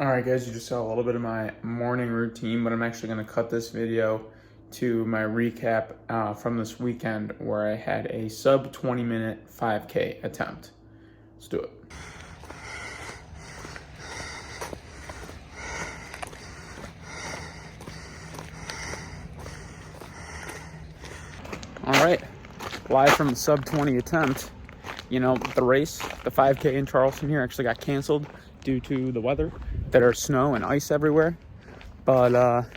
Alright guys, you just saw a little bit of my morning routine, but I'm actually going to cut this video to my recap from this weekend where I had a sub 20 minute 5K attempt. Let's do it. Alright, live from the sub 20 attempt. You know, the race, the 5K in Charleston here actually got canceled due to the weather. There's snow and ice everywhere. But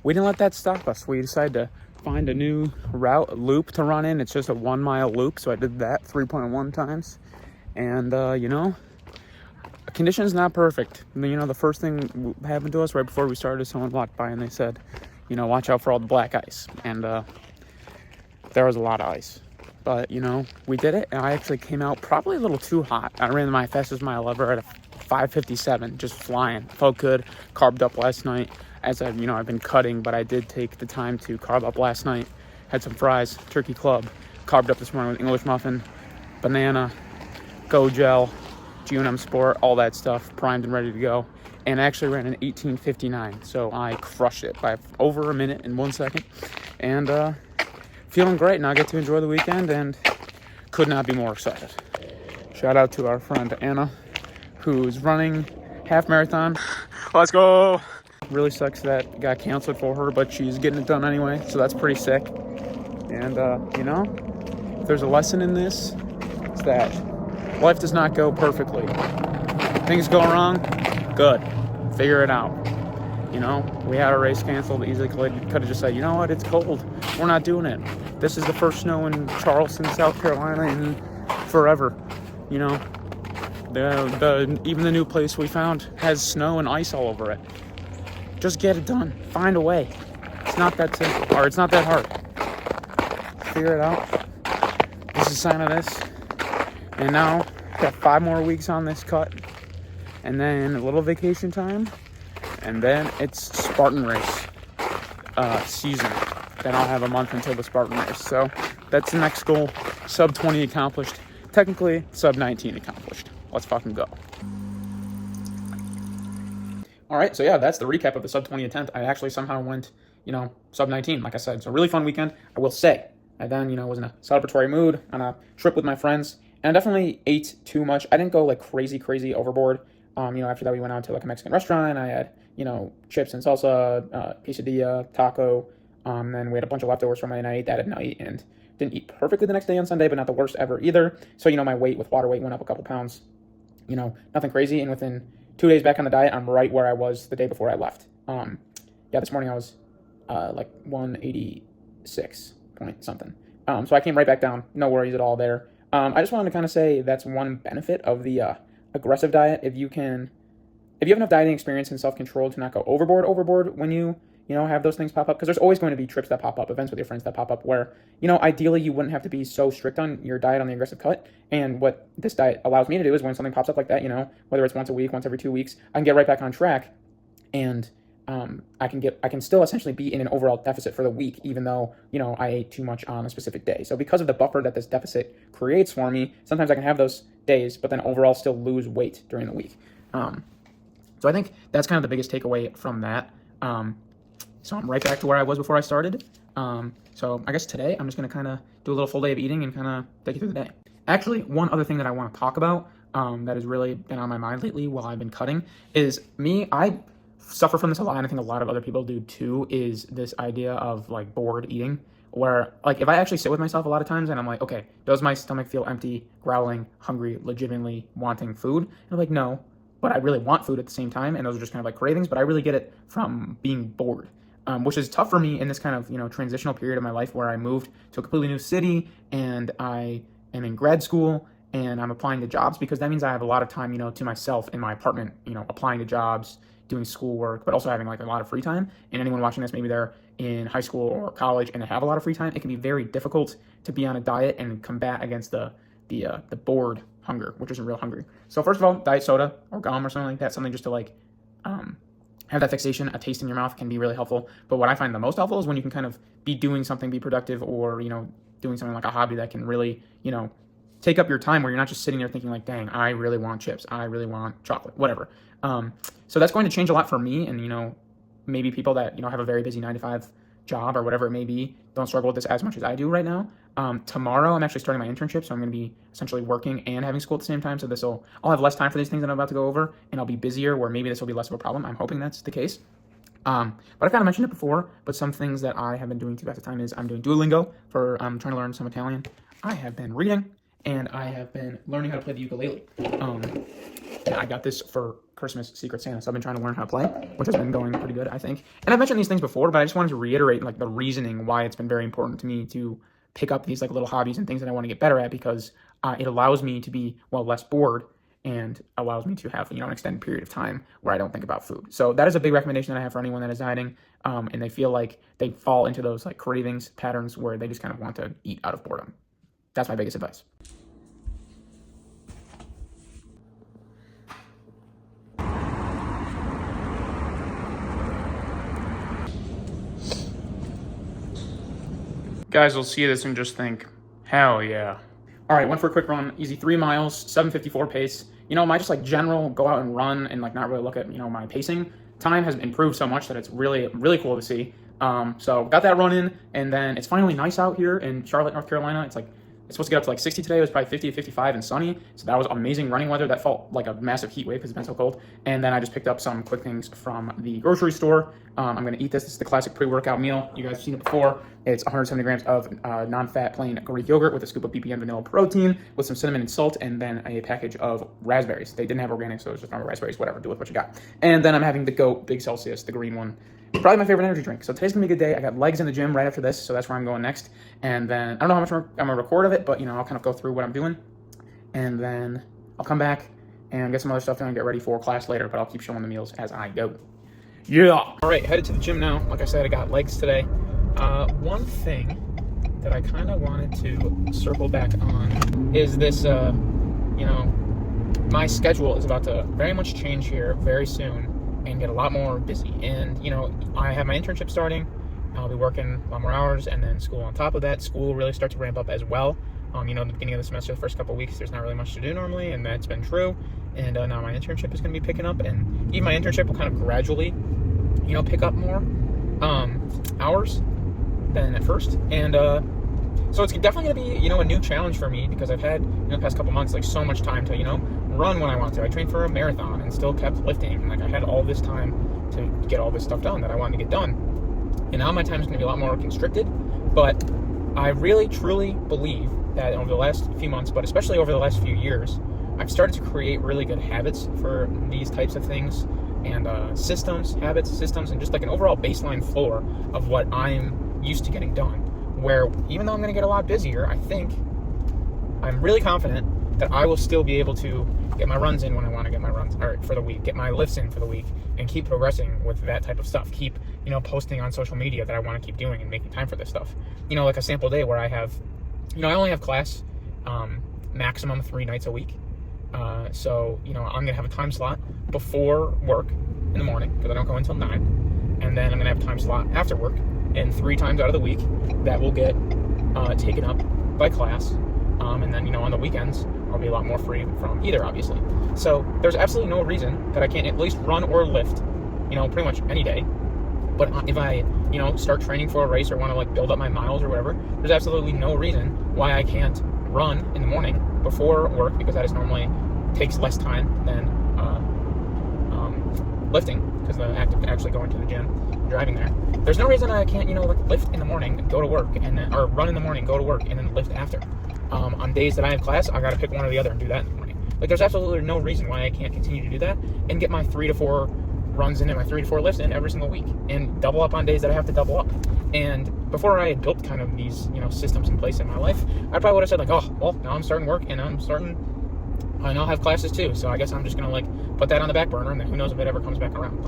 we didn't let that stop us. We decided to find a new loop to run in. It's just a 1 mile loop, so I did that 3.1 times. And, conditions not perfect. You know, the first thing happened to us right before we started, someone walked by and they said, you know, watch out for all the black ice. And there was a lot of ice. But, you know, we did it, and I actually came out probably a little too hot. I ran my fastest mile ever at a 5:57, just flying. Felt good, carved up last night. As I've been cutting, but I did take the time to carve up last night. Had some fries, turkey club, carved up this morning with English muffin, banana, Go Gel, G&M Sport, all that stuff, primed and ready to go. And I actually ran an 18:59, so I crushed it by over a minute and 1 second. And feeling great. Now I get to enjoy the weekend and could not be more excited. Shout out to our friend Anna, who's running half marathon. Let's go. Really sucks that got canceled for her, but she's getting it done anyway, so that's pretty sick. And you know, if there's a lesson in this, it's that life does not go perfectly. Things go wrong, good. Figure it out. You know, we had our race canceled. Easily could have just said, you know what, it's cold. We're not doing it. This is the first snow in Charleston, South Carolina in forever. You know, even the new place we found has snow and ice all over it. Just get it done. Find a way. It's not that simple, or it's not that hard. Figure it out. This is a sign of this. And now, got 5 more weeks on this cut. And then a little vacation time. And then it's Spartan race season. Then I'll have a month until the Spartan race. So that's the next goal. Sub 20 accomplished. Technically, sub 19 accomplished. Let's fucking go. All right, so yeah, that's the recap of the sub 20 attempt. I actually somehow went, sub 19, like I said. It's a really fun weekend, I will say. I then, was in a celebratory mood on a trip with my friends. And I definitely ate too much. I didn't go like crazy overboard. After that we went out to like a Mexican restaurant. I had, chips and salsa, quesadilla, taco. Then we had a bunch of leftovers from my night. I ate that at night and didn't eat perfectly the next day on Sunday, but not the worst ever either. So, my water weight went up a couple pounds. Nothing crazy. And within 2 days back on the diet, I'm right where I was the day before I left. This morning I was like 186 point something. So I came right back down. No worries at all there. I just wanted to kind of say that's one benefit of the aggressive diet. If you have enough dieting experience and self-control to not go overboard when you have those things pop up, because there's always going to be trips that pop up, events with your friends that pop up where, ideally you wouldn't have to be so strict on your diet on the aggressive cut. And what this diet allows me to do is when something pops up like that, whether it's once a week, once every 2 weeks, I can get right back on track. And I can still essentially be in an overall deficit for the week, even though, I ate too much on a specific day. So because of the buffer that this deficit creates for me, sometimes I can have those days, but then overall still lose weight during the week. So I think that's kind of the biggest takeaway from that. So I'm right back to where I was before I started. So I guess today I'm just going to kind of do a little full day of eating and kind of take you through the day. Actually, one other thing that I want to talk about that has really been on my mind lately while I've been cutting is I suffer from this a lot, and I think a lot of other people do too, is this idea of like bored eating, where like if I actually sit with myself a lot of times and I'm like, okay, does my stomach feel empty, growling, hungry, legitimately wanting food? And I'm like, no, but I really want food at the same time, and those are just kind of like cravings, but I really get it from being bored. Which is tough for me in this kind of, transitional period of my life where I moved to a completely new city and I am in grad school and I'm applying to jobs, because that means I have a lot of time, to myself in my apartment, applying to jobs, doing schoolwork, but also having like a lot of free time. And anyone watching this, maybe they're in high school or college and they have a lot of free time. It can be very difficult to be on a diet and combat against the bored hunger, which isn't real hungry. So first of all, diet soda or gum or something like that, something just to like, have that fixation, a taste in your mouth can be really helpful. But what I find the most helpful is when you can kind of be doing something, be productive, or, doing something like a hobby that can really, take up your time where you're not just sitting there thinking like, dang, I really want chips, I really want chocolate, whatever. So that's going to change a lot for me, and maybe people that have a very busy 9 to 5 job or whatever it may be don't struggle with this as much as I do right now. Tomorrow I'm actually starting my internship, so I'm going to be essentially working and having school at the same time. So I'll have less time for these things that I'm about to go over, and I'll be busier where maybe this will be less of a problem. I'm hoping that's the case. But I've kind of mentioned it before, but some things that I have been doing to pass the time is I'm doing Duolingo for trying to learn some Italian. I have been reading, and I have been learning how to play the ukulele. I got this for Christmas Secret Santa, so I've been trying to learn how to play, which has been going pretty good, I think. And I've mentioned these things before, but I just wanted to reiterate the reasoning why it's been very important to me to pick up these little hobbies and things that I want to get better at, because it allows me to be less bored and allows me to have an extended period of time where I don't think about food. So that is a big recommendation that I have for anyone that is dieting, and they feel like they fall into those cravings patterns where they just kind of want to eat out of boredom. That's my biggest advice. Guys will see this and just think, hell yeah. All right, went for a quick run, easy 3 miles, 7:54 pace. My just general go out and run and not really look at, my pacing time has improved so much that it's really, really cool to see. So got that run in, and then it's finally nice out here in Charlotte, North Carolina. It's supposed to get up to 60 today. It was probably 50 to 55 and sunny. So that was amazing running weather. That felt like a massive heat wave because it's been so cold. And then I just picked up some quick things from the grocery store. I'm going to eat this. This is the classic pre-workout meal. You guys have seen it before. It's 170 grams of non-fat plain Greek yogurt with a scoop of BPN vanilla protein with some cinnamon and salt, and then a package of raspberries. They didn't have organic, so it was just normal raspberries, whatever. Do with what you got. And then I'm having the GOAT Big Celsius, the green one. Probably my favorite energy drink. So today's gonna be a good day. I got legs in the gym right after this, so that's where I'm going next. And then I don't know how much I'm gonna record of it, but I'll kind of go through what I'm doing, and then I'll come back and get some other stuff done and get ready for class later. But I'll keep showing the meals as I go. Yeah. All right, headed to the gym now. Like I said, I got legs today. One thing that I kind of wanted to circle back on is this. My schedule is about to very much change here very soon and get a lot more busy. And, I have my internship starting. I'll be working a lot more hours, and then school on top of that. School will really start to ramp up as well. In the beginning of the semester, the first couple of weeks, there's not really much to do normally, and that's been true. And now my internship is going to be picking up, and even my internship will kind of gradually, pick up more hours than at first. And so it's definitely going to be, a new challenge for me, because I've had, the past couple months, so much time to, run when I want to. I trained for a marathon and still kept lifting. I had all this time to get all this stuff done that I wanted to get done. And now my time is going to be a lot more constricted. But I really, truly believe that over the last few months, but especially over the last few years, I've started to create really good habits for these types of things, and habits, systems, and just an overall baseline floor of what I'm used to getting done. Where even though I'm going to get a lot busier, I'm really confident that I will still be able to get my runs in when I want to get my runs for the week, get my lifts in for the week, and keep progressing with that type of stuff. Keep, posting on social media that I want to keep doing and making time for this stuff. Like a sample day where I have, I only have class maximum 3 nights a week. So, I'm going to have a time slot before work in the morning, because I don't go until 9. And then I'm going to have a time slot after work, and 3 times out of the week that will get taken up by class. And then, on the weekends, I'll be a lot more free from either, obviously. So there's absolutely no reason that I can't at least run or lift, pretty much any day. But if I, start training for a race or want to build up my miles or whatever, there's absolutely no reason why I can't run in the morning before work, because that is normally takes less time than lifting, because the act of actually going to the gym and driving there. There's no reason I can't, lift in the morning and go to work, and then, or run in the morning, go to work, and then lift after. On days that I have class, I got to pick one or the other and do that in the morning. There's absolutely no reason why I can't continue to do that and get my 3 to 4 runs in and my 3 to 4 lifts in every single week, and double up on days that I have to double up. And before I had built kind of these, systems in place in my life, I probably would have said now I'm starting work, and I now have classes too, so I guess I'm just going to put that on the back burner, and then who knows if it ever comes back around.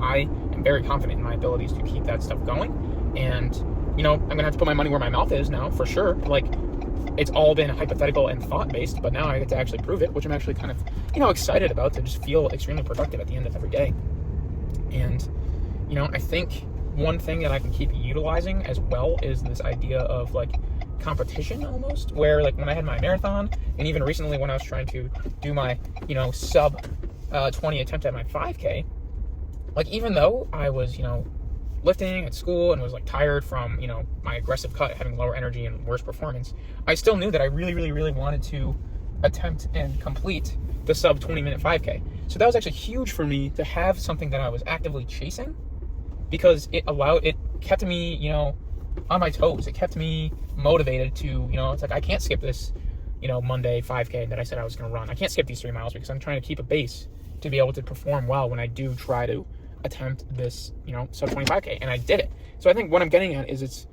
I am very confident in my abilities to keep that stuff going. And, I'm going to have to put my money where my mouth is now, for sure. It's all been hypothetical and thought-based, but now I get to actually prove it, which I'm actually kind of, excited about, to just feel extremely productive at the end of every day. And, I think one thing that I can keep utilizing as well is this idea of, competition almost, where, when I had my marathon And even recently when I was trying to do my, sub 20 attempt at my 5K, like even though I was, lifting at school and was like tired from, my aggressive cut, having lower energy and worse performance, I still knew that I really, really, really wanted to attempt and complete the sub 20-minute 5K. So that was actually huge for me to have something that I was actively chasing, because it kept me, on my toes. It kept me motivated to, it's like I can't skip this, Monday 5K that I said I was going to run. I can't skip these 3 miles because I'm trying to keep a base to be able to perform well when I do try to attempt this, sub 25K, and I did it. So I think what I'm getting at is it's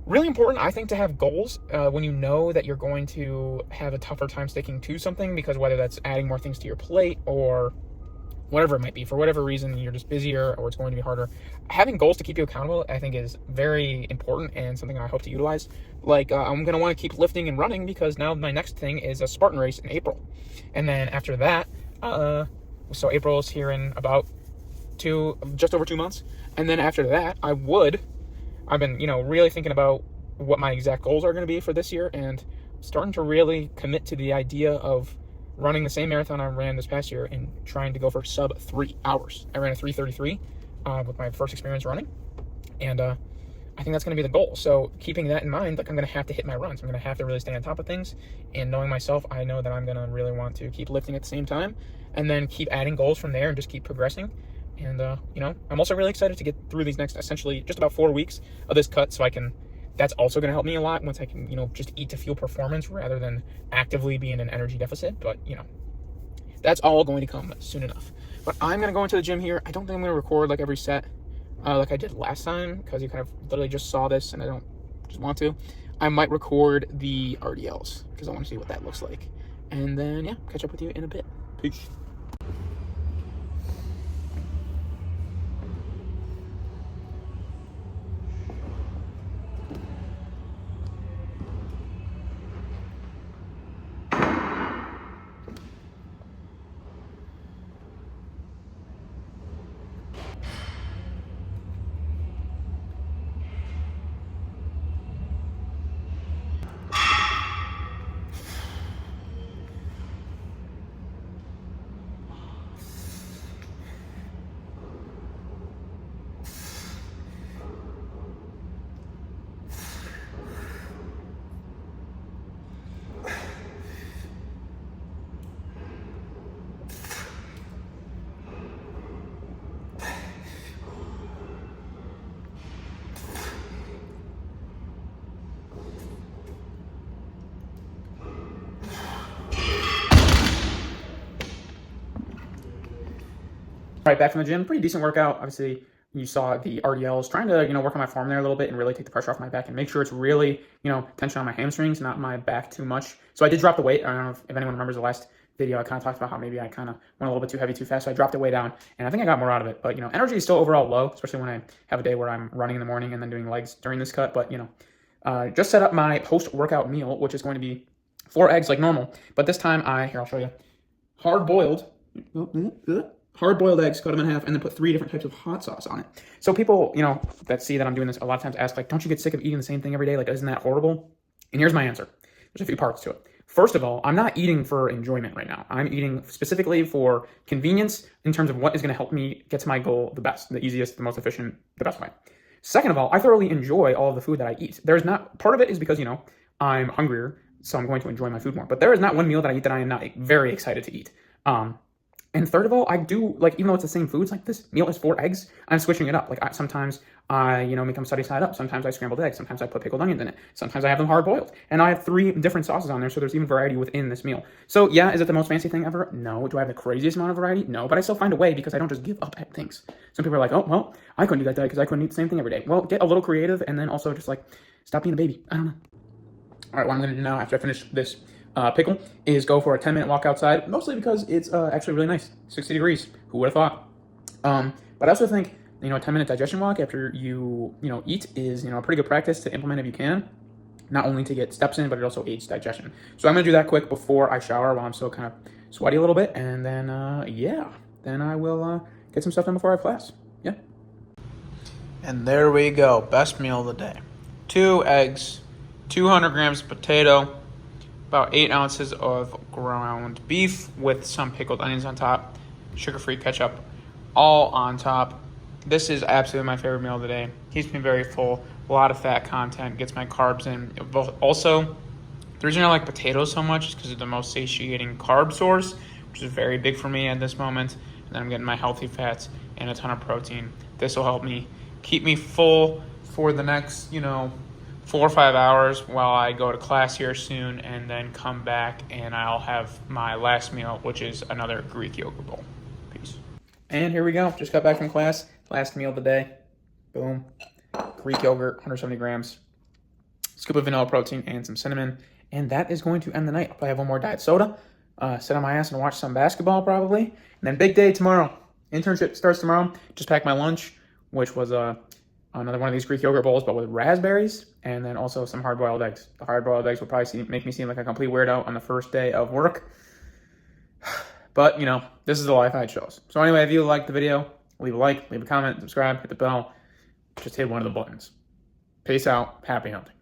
really important, I think, to have goals when you know that you're going to have a tougher time sticking to something, because whether that's adding more things to your plate or whatever it might be, for whatever reason, you're just busier or it's going to be harder. Having goals to keep you accountable, I think, is very important and something I hope to utilize. Like, I'm going to want to keep lifting and running because now my next thing is a Spartan race in April. And then after that, so April's here in about just over 2 months. And then after that, I've been, really thinking about what my exact goals are going to be for this year, and starting to really commit to the idea of running the same marathon I ran this past year and trying to go for sub 3 hours. I ran a 3:33 with my first experience running, and I think that's going to be the goal. So keeping that in mind, like, I'm going to have to hit my runs. I'm going to have to really stay on top of things, and knowing myself, I know that I'm going to really want to keep lifting at the same time, and then keep adding goals from there and just keep progressing. And, I'm also really excited to get through these next, essentially, just about 4 weeks of this cut, so that's also going to help me a lot once I can, just eat to fuel performance rather than actively be in an energy deficit. But, that's all going to come soon enough. But I'm going to go into the gym here. I don't think I'm going to record, like, every set like I did last time, because you kind of literally just saw this and I don't just want to. I might record the RDLs because I want to see what that looks like. And then, yeah, catch up with you in a bit. Peace. All right, back from the gym. Pretty decent workout. Obviously, you saw the RDLs. Trying to, work on my form there a little bit and really take the pressure off my back and make sure it's really, tension on my hamstrings, not my back too much. So I did drop the weight. I don't know if anyone remembers the last video. I kind of talked about how maybe I kind of went a little bit too heavy too fast. So I dropped the weight down, and I think I got more out of it. But, energy is still overall low, especially when I have a day where I'm running in the morning and then doing legs during this cut. But, just set up my post-workout meal, which is going to be 4 eggs like normal. But this time I'll show you, hard-boiled eggs, cut them in half, and then put 3 different types of hot sauce on it. So people, that see that I'm doing this a lot of times ask, like, don't you get sick of eating the same thing every day? Like, isn't that horrible? And here's my answer. There's a few parts to it. First of all, I'm not eating for enjoyment right now. I'm eating specifically for convenience in terms of what is going to help me get to my goal the best, the easiest, the most efficient, the best way. Second of all, I thoroughly enjoy all of the food that I eat. Part of it is because, I'm hungrier, so I'm going to enjoy my food more. But there is not one meal that I eat that I am not very excited to eat. And third of all, I do, like, even though it's the same foods, like this meal is 4 eggs, I'm switching it up. Like, sometimes I, make them sunny side up. Sometimes I scrambled eggs. Sometimes I put pickled onions in it. Sometimes I have them hard boiled. And I have 3 different sauces on there, so there's even variety within this meal. So, yeah, is it the most fancy thing ever? No. Do I have the craziest amount of variety? No. But I still find a way because I don't just give up at things. Some people are like, oh, well, I couldn't do that diet because I couldn't eat the same thing every day. Well, get a little creative, and then also just, like, stop being a baby. I don't know. All right, what I'm going to do now after I finish this pickle is go for a 10-minute walk outside, mostly because it's actually really nice. 60 degrees. Who would have thought? But I also think, a 10-minute digestion walk after you, eat is, a pretty good practice to implement if you can. Not only to get steps in, but it also aids digestion. So I'm going to do that quick before I shower while I'm still kind of sweaty a little bit. And then, then I will get some stuff done before I have class. Yeah. And there we go. Best meal of the day. 2 eggs, 200 grams of potato, about 8 ounces of ground beef with some pickled onions on top, sugar-free ketchup, all on top. This is absolutely my favorite meal of the day. Keeps me very full, a lot of fat content, gets my carbs in. Also, the reason I like potatoes so much is because it's the most satiating carb source, which is very big for me at this moment. And then I'm getting my healthy fats and a ton of protein. This will help me keep me full for the next, 4 or 5 hours while I go to class here soon, and then come back and I'll have my last meal, which is another Greek yogurt bowl. Peace. And here we go. Just got back from class. Last meal of the day. Boom. Greek yogurt, 170 grams. Scoop of vanilla protein and some cinnamon. And that is going to end the night. I'll probably have one more diet soda. Sit on my ass and watch some basketball probably. And then big day tomorrow. Internship starts tomorrow. Just packed my lunch, which was another one of these Greek yogurt bowls, but with raspberries, and then also some hard-boiled eggs. The hard-boiled eggs will probably make me seem like a complete weirdo on the first day of work. But, this is the life I chose. So anyway, if you liked the video, leave a like, leave a comment, subscribe, hit the bell. Just hit one of the buttons. Peace out. Happy hunting.